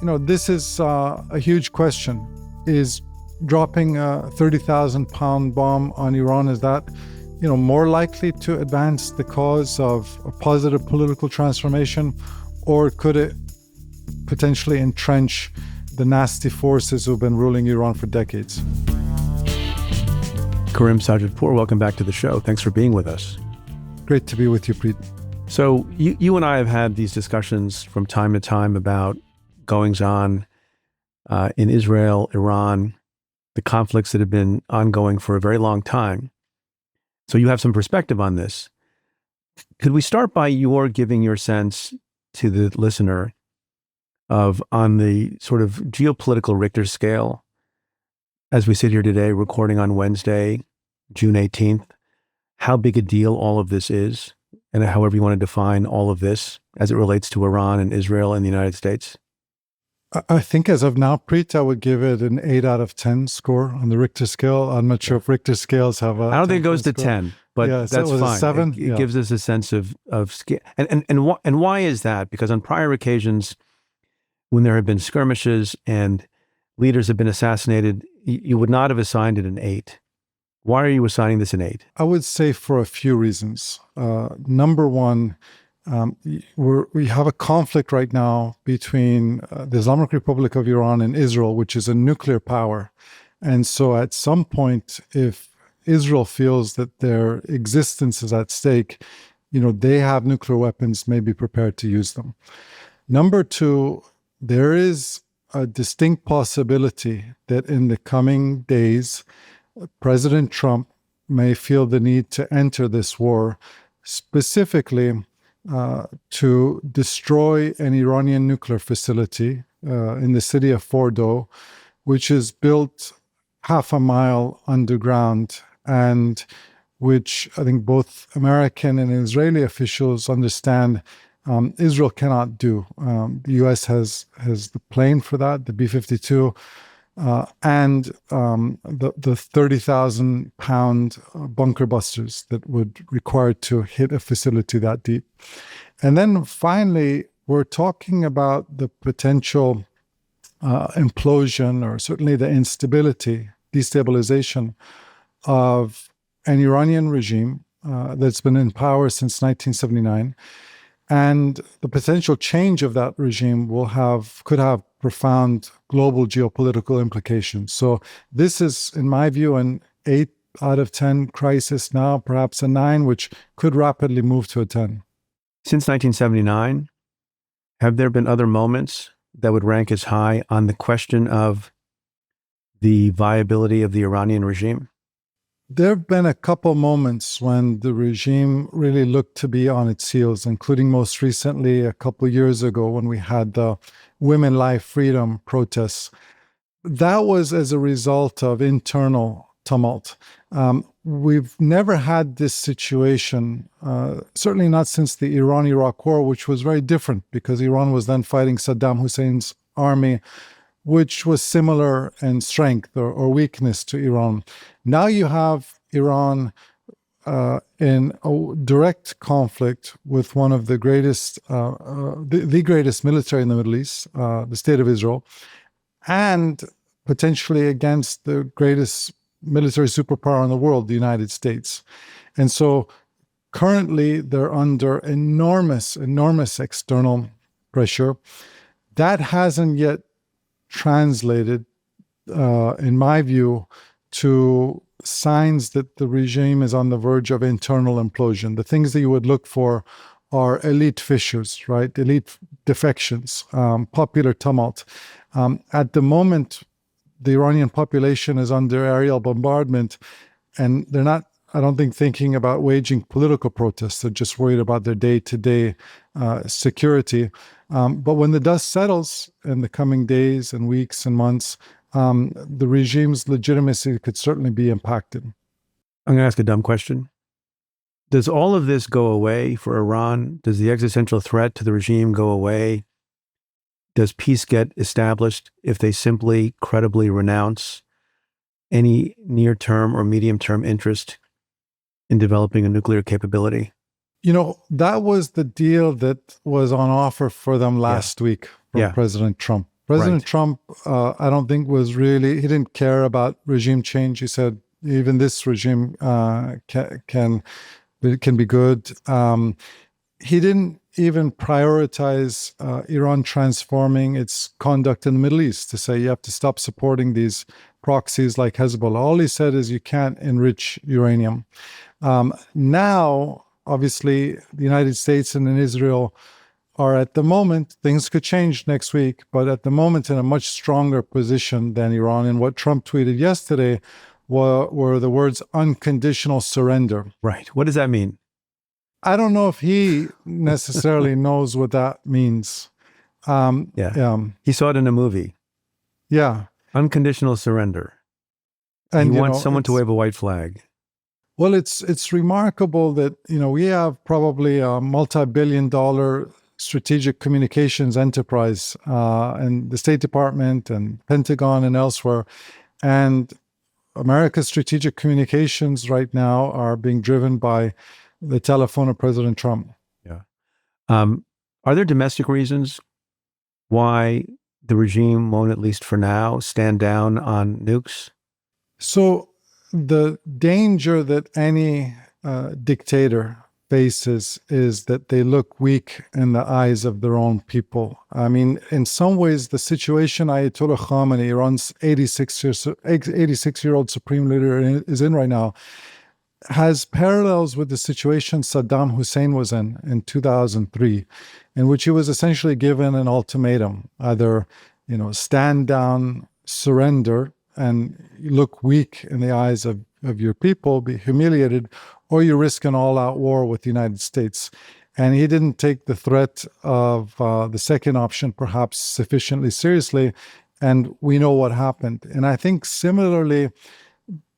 This is a huge question. Is dropping a 30,000-pound bomb on Iran, is that, more likely to advance the cause of a positive political transformation, or could it potentially entrench the nasty forces who've been ruling Iran for decades? Karim Sadjadpour, welcome back to the show. Thanks for being with us. Great to be with you, Preet. So you and I have had these discussions from time to time about goings-on in Israel, Iran, the conflicts that have been ongoing for a very long time. So you have some perspective on this. Could we start by your giving your sense to the listener of, on the sort of geopolitical Richter scale, as we sit here today, recording on Wednesday, June 18th, how big a deal all of this is, and however you want to define all of this as it relates to Iran and Israel and the United States? I think as of now, Preet, I would give it an 8 out of 10 score on the Richter scale. I'm not sure if Richter scales have a... I don't think it goes to 10, but yeah, that's so fine. 7? It gives us a sense of scale. And why is that? Because on prior occasions, when there have been skirmishes and leaders have been assassinated, you would not have assigned it an 8. Why are you assigning this an 8? I would say for a few reasons. Number one, we have a conflict right now between the Islamic Republic of Iran and Israel, which is a nuclear power. And so at some point, if Israel feels that their existence is at stake, they have nuclear weapons, may be prepared to use them. Number two, there is a distinct possibility that in the coming days, President Trump may feel the need to enter this war, specifically to destroy an Iranian nuclear facility in the city of Fordo, which is built half a mile underground, and which I think both American and Israeli officials understand Israel cannot do. The U.S. has the plane for that, the B-52, and the 30,000-pound bunker busters that would require to hit a facility that deep. And then finally, we're talking about the potential implosion, or certainly the instability, destabilization of an Iranian regime that's been in power since 1979. And the potential change of that regime could have profound global geopolitical implications. So this is, in my view, an 8 out of 10 crisis now, perhaps a 9, which could rapidly move to a 10. Since 1979, have there been other moments that would rank as high on the question of the viability of the Iranian regime? There have been a couple moments when the regime really looked to be on its heels, including most recently a couple years ago when we had the Women Life Freedom protests. That was as a result of internal tumult. We've never had this situation, certainly not since the Iran-Iraq War, which was very different because Iran was then fighting Saddam Hussein's army, which was similar in strength or weakness to Iran. Now you have Iran in a direct conflict with one of the greatest, the greatest military in the Middle East, the State of Israel, and potentially against the greatest military superpower in the world, the United States. And so currently they're under enormous external pressure. That hasn't yet translated, in my view, to signs that the regime is on the verge of internal implosion. The things that you would look for are elite fissures, right? Elite defections, popular tumult. At the moment, the Iranian population is under aerial bombardment, and they're not, I don't think, thinking about waging political protests. They're just worried about their day-to-day security. But when the dust settles in the coming days and weeks and months, the regime's legitimacy could certainly be impacted. I'm going to ask a dumb question. Does all of this go away for Iran? Does the existential threat to the regime go away? Does peace get established if they simply credibly renounce any near-term or medium-term interest in developing a nuclear capability? That was the deal that was on offer for them last week from President Trump. President Right. Trump, I don't think he didn't care about regime change. He said even this regime can be good. He didn't even prioritize Iran transforming its conduct in the Middle East to say you have to stop supporting these proxies like Hezbollah. All he said is you can't enrich uranium. Now, obviously, the United States and Israel are at the moment, things could change next week, but at the moment in a much stronger position than Iran. And what Trump tweeted yesterday were the words unconditional surrender. Right. What does that mean? I don't know if he necessarily knows what that means. Yeah. Um, He saw it in a movie. yeah. Unconditional surrender. And, He wants someone to wave a white flag. well, it's remarkable that, we have probably a multi-billion-dollar strategic communications enterprise and the State Department and Pentagon and elsewhere. And America's strategic communications right now are being driven by the telephone of President Trump. Yeah. Are there domestic reasons why the regime won't, at least for now, stand down on nukes? So the danger that any dictator faces is that they look weak in the eyes of their own people. I mean, in some ways, the situation Ayatollah Khamenei, Iran's 86-year-old supreme leader, is in right now, has parallels with the situation Saddam Hussein was in 2003, in which he was essentially given an ultimatum: either, stand down, surrender, and look weak in the eyes of your people, be humiliated, or you risk an all-out war with the United States. And he didn't take the threat of the second option perhaps sufficiently seriously, and we know what happened. And I think similarly,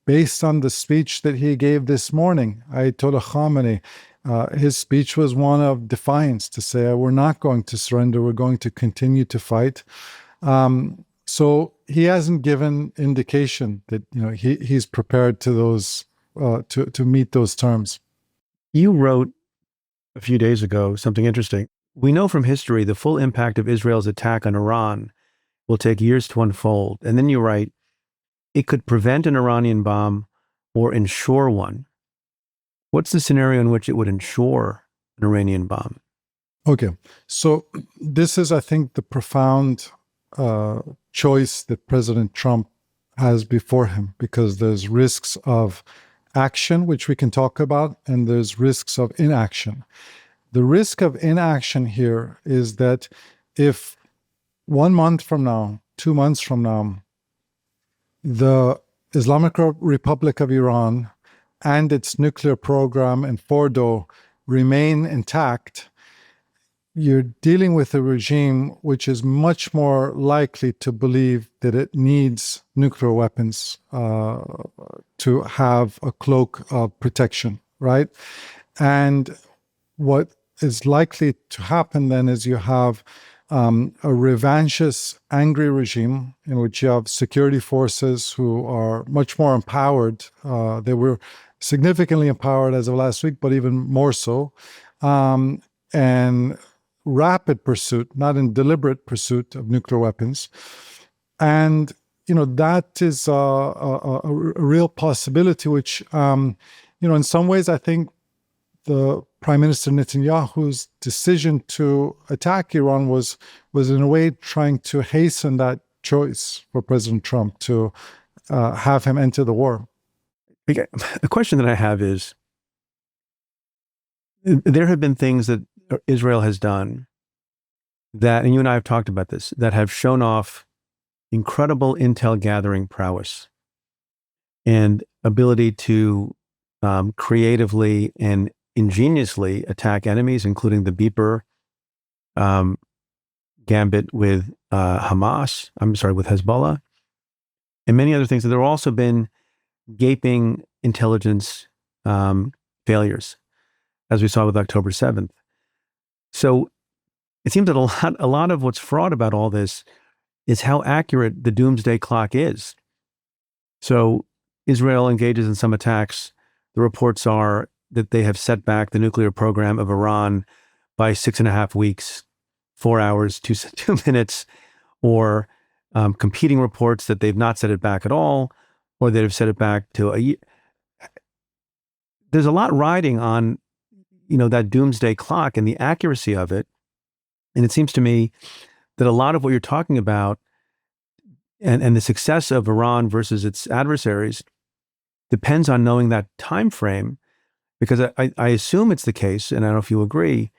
based on the speech that he gave this morning, Ayatollah Khamenei, his speech was one of defiance to say, we're not going to surrender, we're going to continue to fight. So he hasn't given indication that he's prepared to those to meet those terms. You wrote a few days ago something interesting. We know from history the full impact of Israel's attack on Iran will take years to unfold. And then you write, it could prevent an Iranian bomb or ensure one. What's the scenario in which it would ensure an Iranian bomb? Okay, so this is, I think, the profound choice that President Trump has before him, because there's risks of action, which we can talk about, and there's risks of inaction. The risk of inaction here is that if 1 month from now, 2 months from now, the Islamic Republic of Iran and its nuclear program in Fordo remain intact, you're dealing with a regime which is much more likely to believe that it needs nuclear weapons to have a cloak of protection, right? And what is likely to happen then is you have a revanchist, angry regime in which you have security forces who are much more empowered. They were significantly empowered as of last week, but even more so. And rapid pursuit, not in deliberate pursuit of nuclear weapons. And, that is a real possibility, which, in some ways, I think the Prime Minister Netanyahu's decision to attack Iran was in a way trying to hasten that choice for President Trump to have him enter the war. Okay. The question that I have is, there have been things that Israel has done that, and you and I have talked about this, that have shown off incredible intel gathering prowess and ability to creatively and ingeniously attack enemies, including the beeper gambit with with Hezbollah, and many other things. There have also been gaping intelligence failures, as we saw with October 7th. So it seems that a lot of what's fraught about all this is how accurate the doomsday clock is. So Israel engages in some attacks. The reports are that they have set back the nuclear program of Iran by 6.5 weeks, 4 hours, 2 minutes, or competing reports that they've not set it back at all, or they've set it back to a year. There's a lot riding on, that doomsday clock and the accuracy of it. And it seems to me that a lot of what you're talking about and the success of Iran versus its adversaries depends on knowing that time frame, because I assume it's the case, and I don't know if you agree,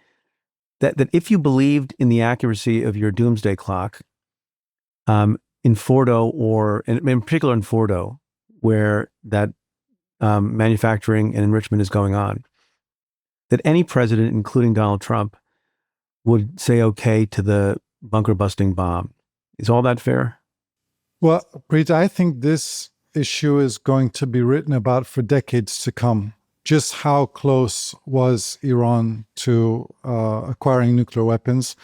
that if you believed in the accuracy of your doomsday clock, in Fordo, or in particular in Fordo, where that manufacturing and enrichment is going on, that any president, including Donald Trump, would say okay to the bunker busting bomb. Is all that fair? Well, Preet, I think this issue is going to be written about for decades to come. Just how close was Iran to acquiring nuclear weapons?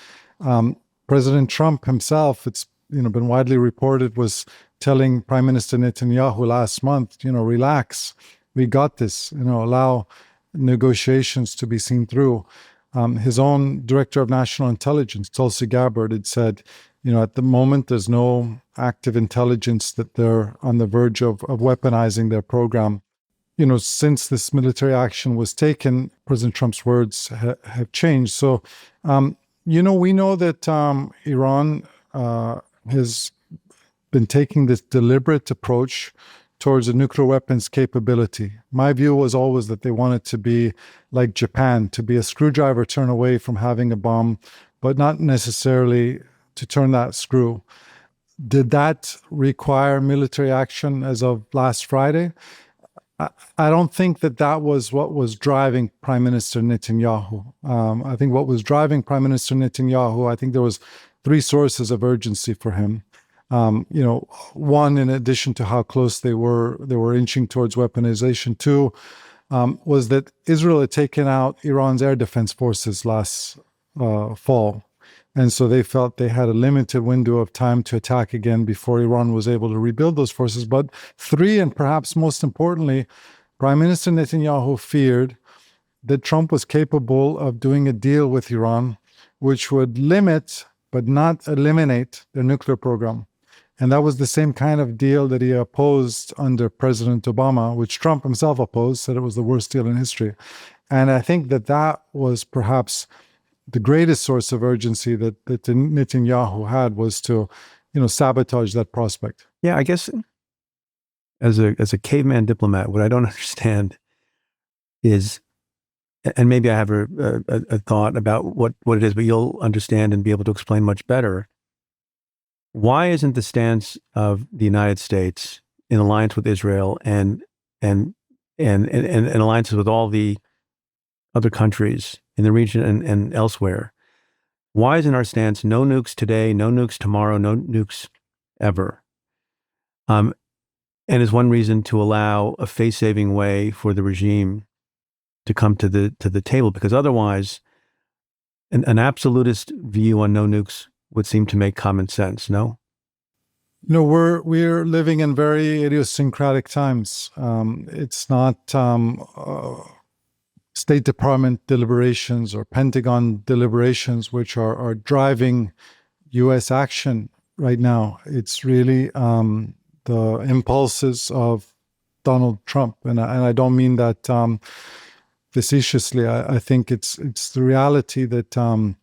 President Trump himself, it's been widely reported, was telling Prime Minister Netanyahu last month, relax, we got this, allow negotiations to be seen through. His own director of national intelligence, Tulsi Gabbard, had said, at the moment, there's no active intelligence that they're on the verge of weaponizing their program. Since this military action was taken, President Trump's words have changed. So, we know that Iran has been taking this deliberate approach towards a nuclear weapons capability. My view was always that they wanted to be like Japan, to be a screwdriver turn away from having a bomb, but not necessarily to turn that screw. Did that require military action as of last Friday? I don't think that was what was driving Prime Minister Netanyahu. I think what was driving Prime Minister Netanyahu, I think there was three sources of urgency for him. One, in addition to how close they were inching towards weaponization. Two, was that Israel had taken out Iran's air defense forces last fall. And so they felt they had a limited window of time to attack again before Iran was able to rebuild those forces. But three, and perhaps most importantly, Prime Minister Netanyahu feared that Trump was capable of doing a deal with Iran, which would limit but not eliminate their nuclear program. And that was the same kind of deal that he opposed under President Obama, which Trump himself opposed, said it was the worst deal in history. And I think that was perhaps the greatest source of urgency that Netanyahu had, was to, sabotage that prospect. Yeah, I guess as a caveman diplomat, what I don't understand is, and maybe I have a thought about what it is, but you'll understand and be able to explain much better. Why isn't the stance of the United States in alliance with Israel and alliances with all the other countries in the region and elsewhere, why isn't our stance no nukes today, no nukes tomorrow, no nukes ever? And is one reason to allow a face-saving way for the regime to come to the table, because otherwise an absolutist view on no nukes would seem to make common sense, no? We're living in very idiosyncratic times. It's not State Department deliberations or Pentagon deliberations which are driving U.S. action right now. It's really the impulses of Donald Trump, and I don't mean that facetiously. I think it's the reality that the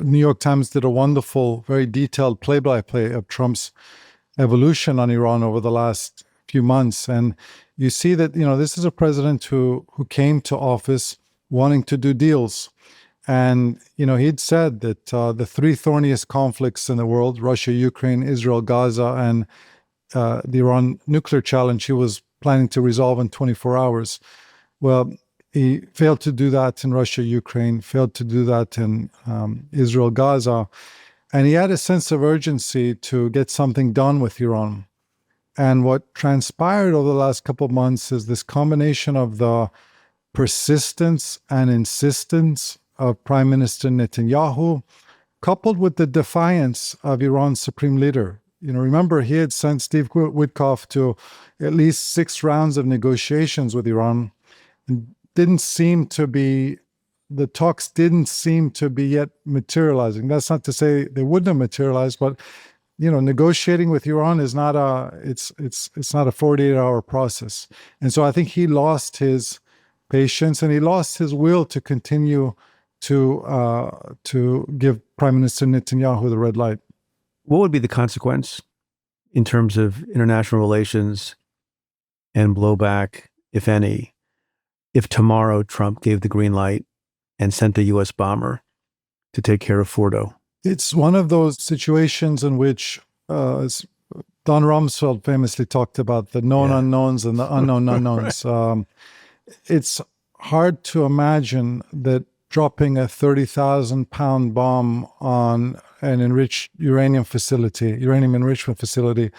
New York Times did a wonderful, very detailed play-by-play of Trump's evolution on Iran over the last few months. And you see that, this is a president who came to office wanting to do deals. And, he'd said that the three thorniest conflicts in the world, Russia, Ukraine, Israel, Gaza, and the Iran nuclear challenge, he was planning to resolve in 24 hours. Well, he failed to do that in Russia, Ukraine, failed to do that in Israel, Gaza. And he had a sense of urgency to get something done with Iran. And what transpired over the last couple of months is this combination of the persistence and insistence of Prime Minister Netanyahu, coupled with the defiance of Iran's supreme leader. Remember, he had sent Steve Witkoff to at least 6 rounds of negotiations with Iran, and didn't seem to be the talks didn't seem to be yet materializing. That's not to say they wouldn't have materialized, but negotiating with Iran is not it's not a 48-hour process. And so I think he lost his patience and he lost his will to continue to give Prime Minister Netanyahu the red light. What would be the consequence in terms of international relations and blowback, if any, if tomorrow Trump gave the green light and sent a U.S. bomber to take care of Fordo? It's one of those situations in which as Don Rumsfeld famously talked about the known unknowns and the unknown unknowns. Right. It's hard to imagine that dropping a 30,000-pound bomb on an enriched uranium enrichment facility,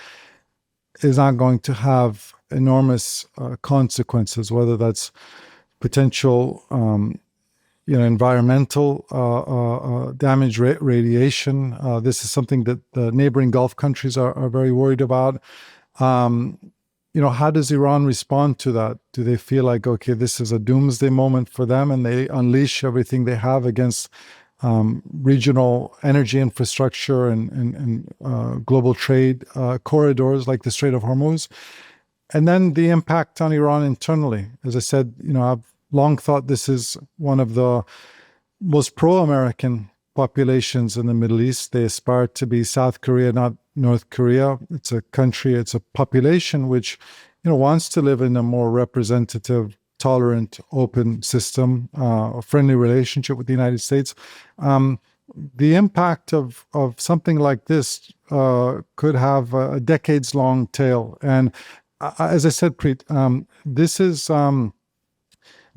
is not going to have enormous consequences, whether that's potential environmental damage, radiation. This is something that the neighboring Gulf countries are very worried about. How does Iran respond to that? Do they feel like, okay, this is a doomsday moment for them and they unleash everything they have against regional energy infrastructure and global trade corridors like the Strait of Hormuz? And then the impact on Iran internally. As I said, I've long thought this is one of the most pro-American populations in the Middle East. They aspire to be South Korea, not North Korea. It's a country, it's a population which, wants to live in a more representative, tolerant, open system, a friendly relationship with the United States. The impact of something like this could have a decades-long tail. And as I said, Preet, this is...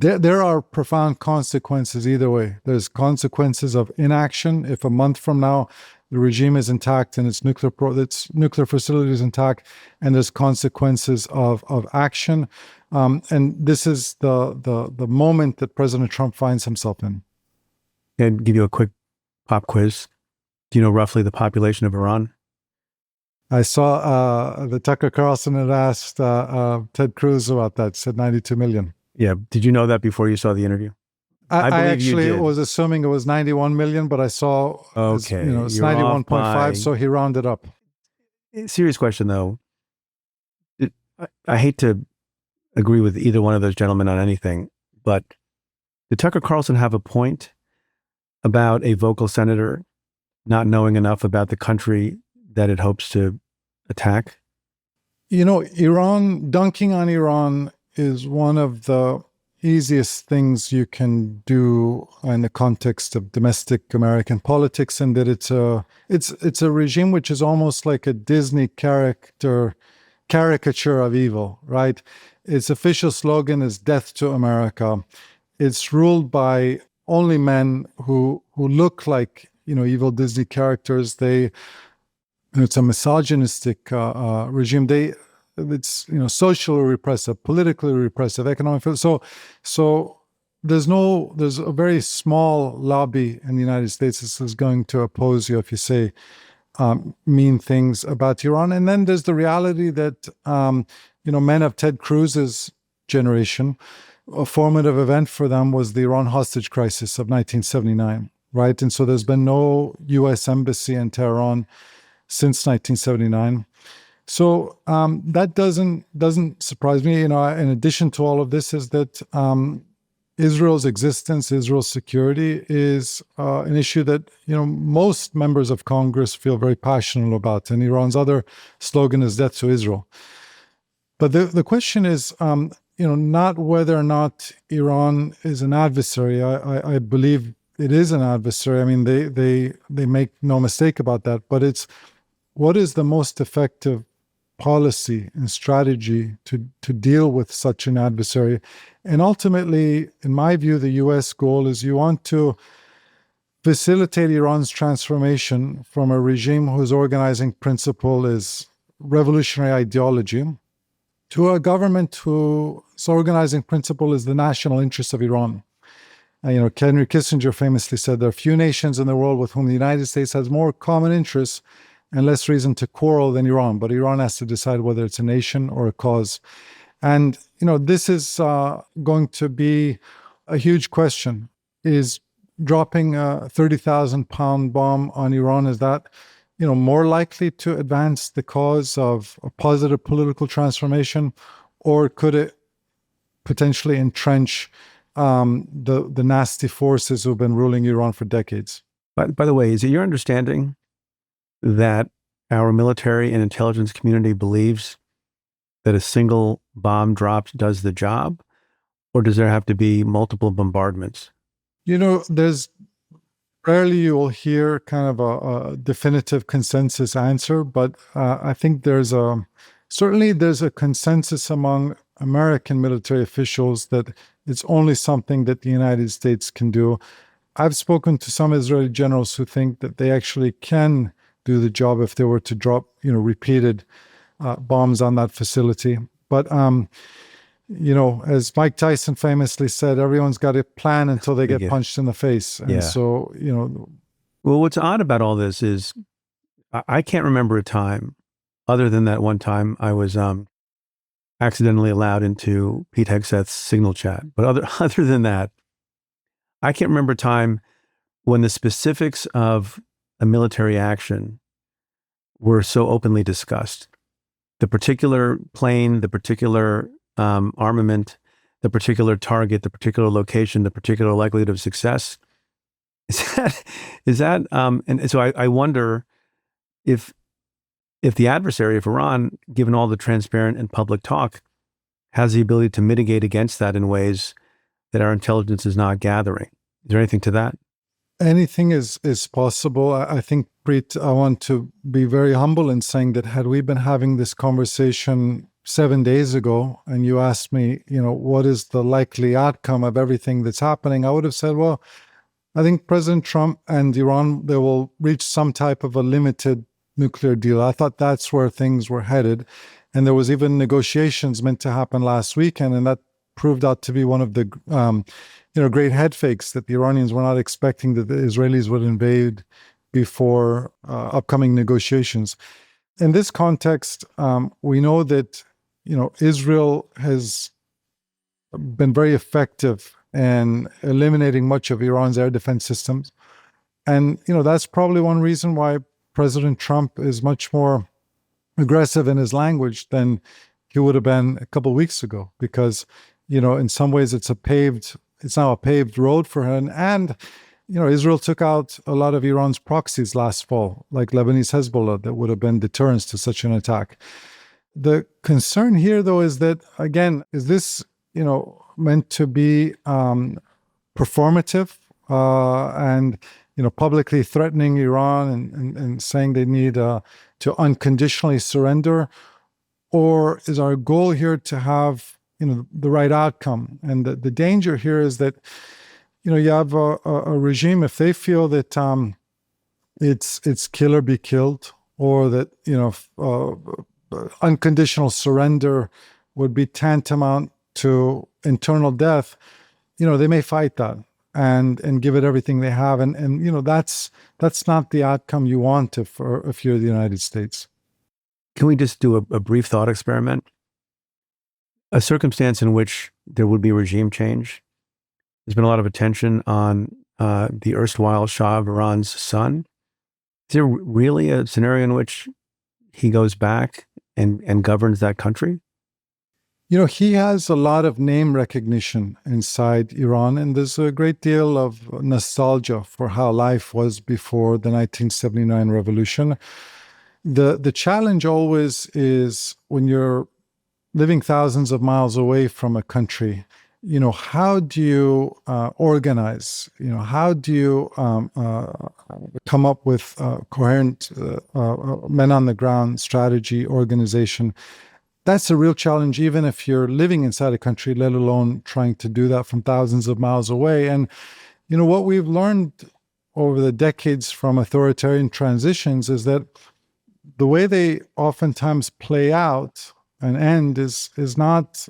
There are profound consequences either way. There's consequences of inaction. If a month from now the regime is intact and its nuclear facility is intact, and there's consequences of action. And this is the moment that President Trump finds himself in. I'll give you a quick pop quiz. Do you know roughly the population of Iran? I saw the Tucker Carlson had asked Ted Cruz about that, said 92 million. Yeah. Did you know that before you saw the interview? I actually was assuming it was 91 million, but I saw it's 91.5, so he rounded up. Serious question, though. I hate to agree with either one of those gentlemen on anything, but did Tucker Carlson have a point about a vocal senator not knowing enough about the country that it hopes to attack? Iran, dunking on Iran is one of the easiest things you can do in the context of domestic American politics, and that it's a regime which is almost like a Disney caricature of evil, right? Its official slogan is "Death to America." It's ruled by only men who look like evil Disney characters. It's a misogynistic regime. It's socially repressive, politically repressive, economic. So there's a very small lobby in the United States that is going to oppose you if you say mean things about Iran. And then there's the reality that men of Ted Cruz's generation, a formative event for them was the Iran hostage crisis of 1979, right? And so there's been no U.S. embassy in Tehran since 1979. So that doesn't surprise me. In addition to all of this, is that Israel's existence, Israel's security is an issue that most members of Congress feel very passionate about. And Iran's other slogan is "Death to Israel." But the question is, not whether or not Iran is an adversary. I believe it is an adversary. I mean, they make no mistake about that. But it's what is the most effective policy and strategy to deal with such an adversary. And ultimately, in my view, the U.S. goal is you want to facilitate Iran's transformation from a regime whose organizing principle is revolutionary ideology to a government whose organizing principle is the national interest of Iran. Henry Kissinger famously said there are few nations in the world with whom the United States has more common interests and less reason to quarrel than Iran. But Iran has to decide whether it's a nation or a cause. And, this is going to be a huge question. is dropping a 30,000-pound bomb on Iran, is that, more likely to advance the cause of a positive political transformation, or could it potentially entrench the nasty forces who've been ruling Iran for decades? By the way, is it your understanding that our military and intelligence community believes that a single bomb dropped does the job, or does there have to be multiple bombardments? There's rarely you will hear kind of a definitive consensus answer, but I think certainly there's a consensus among American military officials that it's only something that the United States can do. I've spoken to some Israeli generals who think that they actually can do the job if they were to drop, repeated bombs on that facility. But as Mike Tyson famously said, everyone's got a plan until they get punched in the face. And so, Well, what's odd about all this is I can't remember a time other than that one time I was accidentally allowed into Pete Hegseth's Signal chat. But other than that, I can't remember a time when the specifics of a military action were so openly discussed. The particular plane, the particular armament, the particular target, the particular location, the particular likelihood of success. Is that and so I wonder if the adversary of Iran, given all the transparent and public talk, has the ability to mitigate against that in ways that our intelligence is not gathering. Is there anything to that? Anything is possible. I think, Preet, I want to be very humble in saying that had we been having this conversation 7 days ago and you asked me, what is the likely outcome of everything that's happening, I would have said, well, I think President Trump and Iran, they will reach some type of a limited nuclear deal. I thought that's where things were headed. And there was even negotiations meant to happen last weekend, and that proved out to be one of the great head fakes, that the Iranians were not expecting that the Israelis would invade before upcoming negotiations. In this context, we know that Israel has been very effective in eliminating much of Iran's air defense systems. And, that's probably one reason why President Trump is much more aggressive in his language than he would have been a couple of weeks ago, because, in some ways it's now a paved road for him. And, Israel took out a lot of Iran's proxies last fall, like Lebanese Hezbollah, that would have been deterrents to such an attack. The concern here, though, is that, again, is this, meant to be performative and, publicly threatening Iran and saying they need to unconditionally surrender? Or is our goal here to have, the right outcome? And the danger here is that, you have a regime, if they feel that it's kill or be killed, or that, unconditional surrender would be tantamount to internal death, they may fight that and give it everything they have. And that's not the outcome you want if you're the United States. Can we just do a brief thought experiment? A circumstance in which there would be regime change. There's been a lot of attention on the erstwhile Shah of Iran's son. Is there really a scenario in which he goes back and governs that country? He has a lot of name recognition inside Iran, and there's a great deal of nostalgia for how life was before the 1979 revolution. The challenge always is when you're living thousands of miles away from a country, how do you organize? How do you come up with coherent men on the ground strategy, organization? That's a real challenge, even if you're living inside a country, let alone trying to do that from thousands of miles away. And, what we've learned over the decades from authoritarian transitions is that the way they oftentimes play out and end is not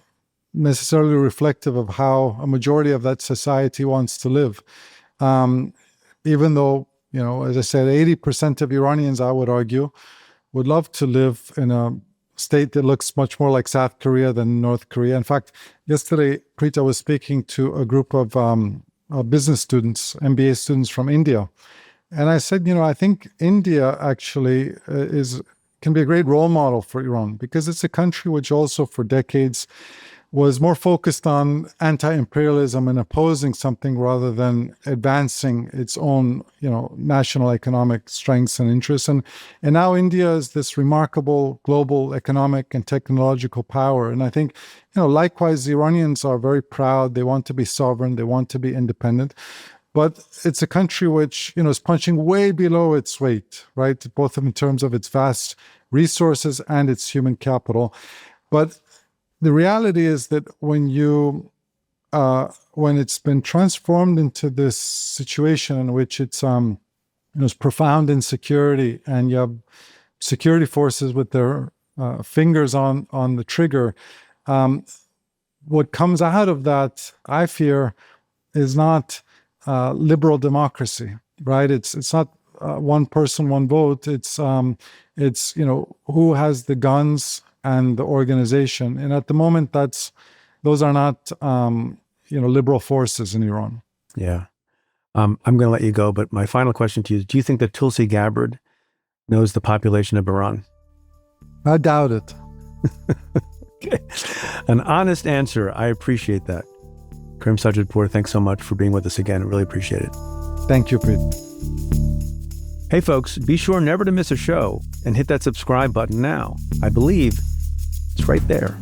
necessarily reflective of how a majority of that society wants to live. Even though, as I said, 80% of Iranians, I would argue, would love to live in a state that looks much more like South Korea than North Korea. In fact, yesterday, Preet, I was speaking to a group of business students, MBA students from India. And I said, I think India actually can be a great role model for Iran, because it's a country which also for decades was more focused on anti-imperialism and opposing something rather than advancing its own, national economic strengths and interests. And now India is this remarkable global economic and technological power. And I think, likewise, the Iranians are very proud. They want to be sovereign. They want to be independent. But it's a country which, is punching way below its weight, right? Both in terms of its vast resources and its human capital. But the reality is that when it's been transformed into this situation in which it's profound insecurity, and you have security forces with their fingers on the trigger, what comes out of that, I fear, is not liberal democracy, right? It's not one person, one vote. It's who has the guns and the organization. And at the moment, those are not, liberal forces in Iran. Yeah. I'm going to let you go, but my final question to you is, do you think that Tulsi Gabbard knows the population of Iran? I doubt it. Okay. An honest answer. I appreciate that. Karim Sadjadpour, thanks so much for being with us again. I really appreciate it. Thank you, Preet. Hey folks, be sure never to miss a show and hit that subscribe button now. I believe it's right there.